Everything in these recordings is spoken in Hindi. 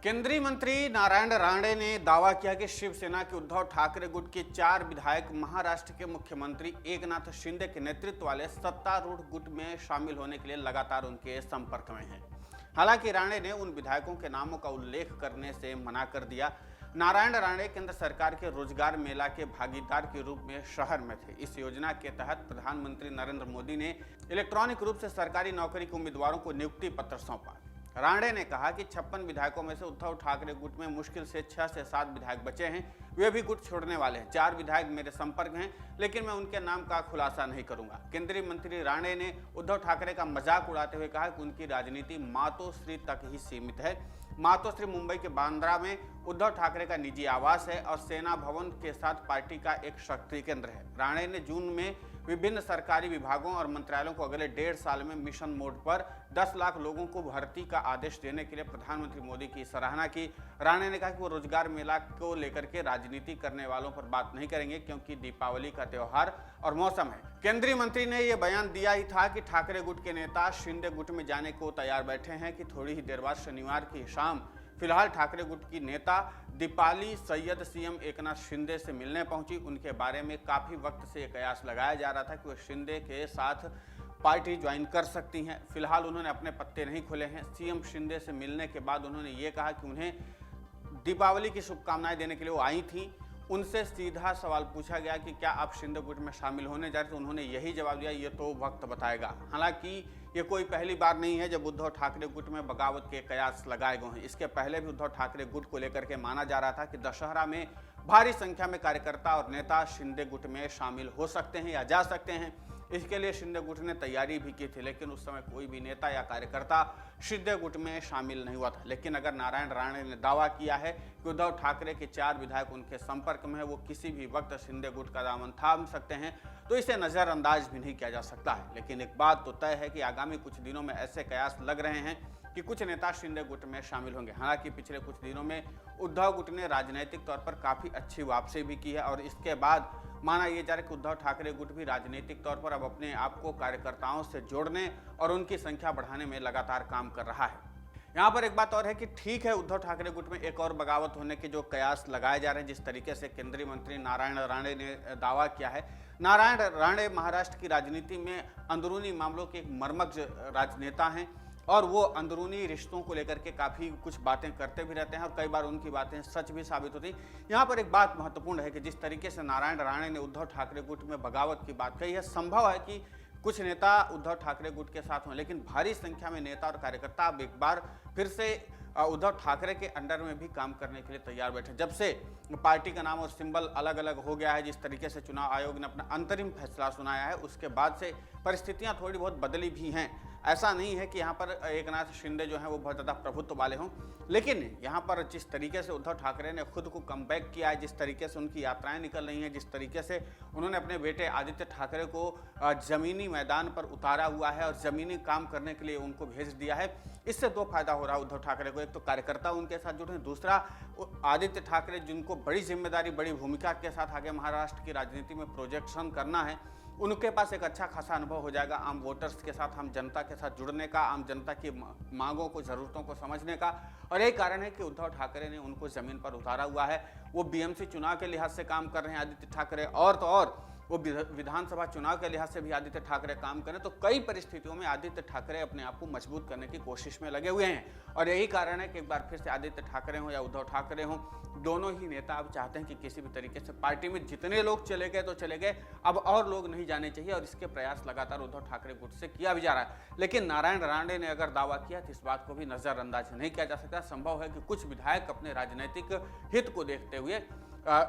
केंद्रीय मंत्री नारायण राणे ने दावा किया कि शिवसेना के उद्धव ठाकरे गुट के 4 विधायक महाराष्ट्र के मुख्यमंत्री एकनाथ शिंदे के नेतृत्व वाले सत्तारूढ़ गुट में शामिल होने के लिए लगातार उनके संपर्क में हैं। हालांकि राणे ने उन विधायकों के नामों का उल्लेख करने से मना कर दिया। नारायण राणे केंद्र सरकार के रोजगार मेला के भागीदार के रूप में शहर में थे। इस योजना के तहत प्रधानमंत्री नरेंद्र मोदी ने इलेक्ट्रॉनिक रूप से सरकारी नौकरी के उम्मीदवारों को नियुक्ति पत्र सौंपा। राणे ने कहा कि 56 विधायकों में से उद्धव ठाकरे गुट में मुश्किल से 6 से 7 विधायक बचे हैं। वे भी गुट छोड़ने वाले हैं। 4 विधायक मेरे संपर्क हैं, लेकिन मैं उनके नाम का खुलासा नहीं करूंगा। केंद्रीय मंत्री राणे ने उद्धव ठाकरे का मजाक उड़ाते हुए कहा कि उनकी राजनीति मातोश्री तक ही सीमित है। मातोश्री मुंबई के बांद्रा में उद्धव ठाकरे का निजी आवास है और सेना भवन के साथ पार्टी का एक शक्ति केंद्र है। राणे ने जून में विभिन्न सरकारी विभागों और मंत्रालयों को अगले 1.5 साल में मिशन मोड पर 10 लाख लोगों को भर्ती का आदेश देने के लिए प्रधानमंत्री मोदी की सराहना की। राणे ने कहा कि वो रोजगार मेला को लेकर के राजनीति करने वालों पर बात नहीं करेंगे, क्योंकि दीपावली का त्योहार और मौसम है। केंद्रीय मंत्री ने यह बयान दिया ही था कि ठाकरे गुट के नेता शिंदे गुट में जाने को तैयार बैठे हैं कि थोड़ी ही देर बाद शनिवार की शाम फिलहाल ठाकरे गुट की नेता दीपाली सैयद सीएम एकनाथ शिंदे से मिलने पहुंची। उनके बारे में काफी वक्त से कयास लगाया जा रहा था कि वह शिंदे के साथ पार्टी ज्वाइन कर सकती हैं। फिलहाल उन्होंने अपने पत्ते नहीं खोले हैं। सीएम शिंदे से मिलने के बाद उन्होंने ये कहा कि उन्हें दीपावली की शुभकामनाएं देने के लिए वो आई थी। उनसे सीधा सवाल पूछा गया कि क्या आप शिंदे गुट में शामिल होने जा रहे, तो उन्होंने यही जवाब दिया, ये तो वक्त बताएगा। हालांकि ये कोई पहली बार नहीं है जब उद्धव ठाकरे गुट में बगावत के कयास लगाए गए हैं। इसके पहले भी उद्धव ठाकरे गुट को लेकर के माना जा रहा था कि दशहरा में भारी संख्या में कार्यकर्ता और नेता शिंदे गुट में शामिल हो सकते हैं या जा सकते हैं। इसके लिए शिंदे गुट ने तैयारी भी की थी, लेकिन उस समय कोई भी नेता या कार्यकर्ता शिंदे गुट में शामिल नहीं हुआ था। लेकिन अगर नारायण राणे ने दावा किया है कि उद्धव ठाकरे के 4 विधायक उनके संपर्क में है, वो किसी भी वक्त शिंदे गुट का दामन थाम सकते हैं, तो इसे नजरअंदाज भी नहीं किया जा सकता है। लेकिन एक बात तो तय है कि आगामी कुछ दिनों में ऐसे कयास लग रहे हैं कि कुछ नेता शिंदे गुट में शामिल होंगे। हालांकि पिछले कुछ दिनों में उद्धव गुट ने राजनीतिक तौर पर काफी अच्छी वापसी भी की है और इसके बाद माना यह जा रहा है कि उद्धव ठाकरे गुट भी राजनीतिक तौर पर अब अपने आप को कार्यकर्ताओं से जोड़ने और उनकी संख्या बढ़ाने में लगातार काम कर रहा है। यहाँ पर एक बात और है कि ठीक है, उद्धव ठाकरे गुट में एक और बगावत होने के जो कयास लगाए जा रहे हैं, जिस तरीके से केंद्रीय मंत्री नारायण राणे ने दावा किया है। नारायण राणे महाराष्ट्र की राजनीति में अंदरूनी मामलों के एक मर्मज्ञ राजनेता हैं और वो अंदरूनी रिश्तों को लेकर के काफ़ी कुछ बातें करते भी रहते हैं और कई बार उनकी बातें सच भी साबित होती हैं। यहाँ पर एक बात महत्वपूर्ण है कि जिस तरीके से नारायण राणे ने उद्धव ठाकरे गुट में बगावत की बात कही है, संभव है कि कुछ नेता उद्धव ठाकरे गुट के साथ हों, लेकिन भारी संख्या में नेता और कार्यकर्ता अब एक बार फिर से उद्धव ठाकरे के अंडर में भी काम करने के लिए तैयार बैठे। जब से पार्टी का नाम और सिंबल अलग अलग हो गया है, जिस तरीके से चुनाव आयोग ने अपना अंतरिम फैसला सुनाया है, उसके बाद से परिस्थितियां थोड़ी बहुत बदली भी हैं। ऐसा नहीं है कि यहाँ पर एकनाथ शिंदे जो हैं वो बहुत ज़्यादा प्रभुत्व वाले हों, लेकिन यहाँ पर जिस तरीके से उद्धव ठाकरे ने खुद को कमबैक किया है, जिस तरीके से उनकी यात्राएं निकल रही हैं, जिस तरीके से उन्होंने अपने बेटे आदित्य ठाकरे को ज़मीनी मैदान पर उतारा हुआ है और ज़मीनी काम करने के लिए उनको भेज दिया है, इससे 2 फायदा हो रहा है उद्धव ठाकरे को। एक तो कार्यकर्ता उनके साथ जुड़े, दूसरा आदित्य ठाकरे जिनको बड़ी जिम्मेदारी, बड़ी भूमिका के साथ आगे महाराष्ट्र की राजनीति में प्रोजेक्शन करना है, उनके पास एक अच्छा खासा अनुभव हो जाएगा आम वोटर्स के साथ, आम जनता के साथ जुड़ने का, आम जनता की मांगों को, ज़रूरतों को समझने का। और यही कारण है कि उद्धव ठाकरे ने उनको ज़मीन पर उतारा हुआ है। वो बीएमसी चुनाव के लिहाज से काम कर रहे हैं आदित्य ठाकरे, और तो और वो विधानसभा चुनाव के लिहाज से भी आदित्य ठाकरे काम करें। तो कई परिस्थितियों में आदित्य ठाकरे अपने आप को मजबूत करने की कोशिश में लगे हुए हैं और यही कारण है कि एक बार फिर से आदित्य ठाकरे हों या उद्धव ठाकरे हों, दोनों ही नेता अब चाहते हैं कि किसी भी तरीके से पार्टी में जितने लोग चले गए तो चले गए, अब और लोग नहीं जाने चाहिए, और इसके प्रयास लगातार उद्धव ठाकरे गुट से किया भी जा रहा है। लेकिन नारायण राणे ने अगर दावा किया तो इस बात को भी नजरअंदाज नहीं किया जा सकता। संभव है कि कुछ विधायक अपने राजनीतिक हित को देखते हुए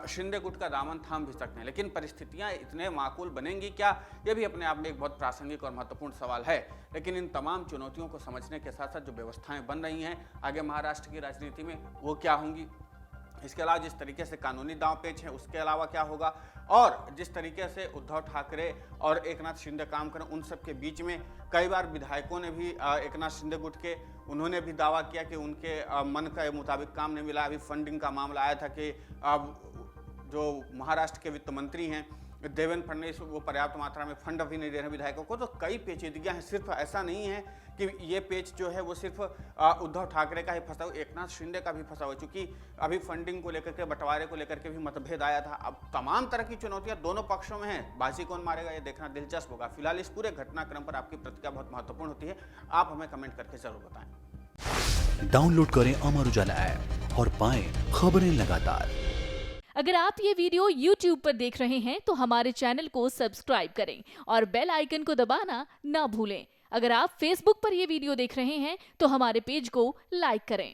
शिंदे गुट का दामन थाम भी सकते हैं, लेकिन परिस्थितियां इतने माकूल बनेंगी क्या, ये भी अपने आप में एक बहुत प्रासंगिक और महत्वपूर्ण सवाल है। लेकिन इन तमाम चुनौतियों को समझने के साथ साथ जो व्यवस्थाएं बन रही हैं आगे महाराष्ट्र की राजनीति में, वो क्या होंगी, इसके अलावा जिस तरीके से कानूनी दांव पेच है उसके अलावा क्या होगा, और जिस तरीके से उद्धव ठाकरे और एकनाथ शिंदे काम करें, उन सब के बीच में कई बार विधायकों ने भी एकनाथ शिंदे गुट के, उन्होंने भी दावा किया कि उनके मन के मुताबिक काम नहीं मिला। अभी फंडिंग का मामला आया था कि जो महाराष्ट्र के वित्त मंत्री हैं देवेंद्र फडणवीस वो पर्याप्त मात्रा में फंड भी नहीं दे रहे विधायकों को। तो कई पेचीदगियां हैं, सिर्फ ऐसा नहीं है कि ये पेच जो है वो सिर्फ उद्धव ठाकरे का ही फंसा हुआ, एकनाथ शिंदे का भी फंसा हुआ, चूंकि अभी फंडिंग को लेकर के, बंटवारे को लेकर के भी मतभेद आया था। अब तमाम तरह की चुनौतियां दोनों पक्षों में हैं, बाजी कौन मारेगा ये देखना दिलचस्प होगा। फिलहाल इस पूरे घटनाक्रम पर आपकी प्रतिक्रिया बहुत महत्वपूर्ण होती है, आप हमें कमेंट करके जरूर बताएं। डाउनलोड करें अमर उजाला ऐप और पाएं खबरें लगातार। अगर आप ये वीडियो YouTube पर देख रहे हैं तो हमारे चैनल को सब्सक्राइब करें और बेल आइकन को दबाना ना भूलें। अगर आप Facebook पर ये वीडियो देख रहे हैं तो हमारे पेज को लाइक करें।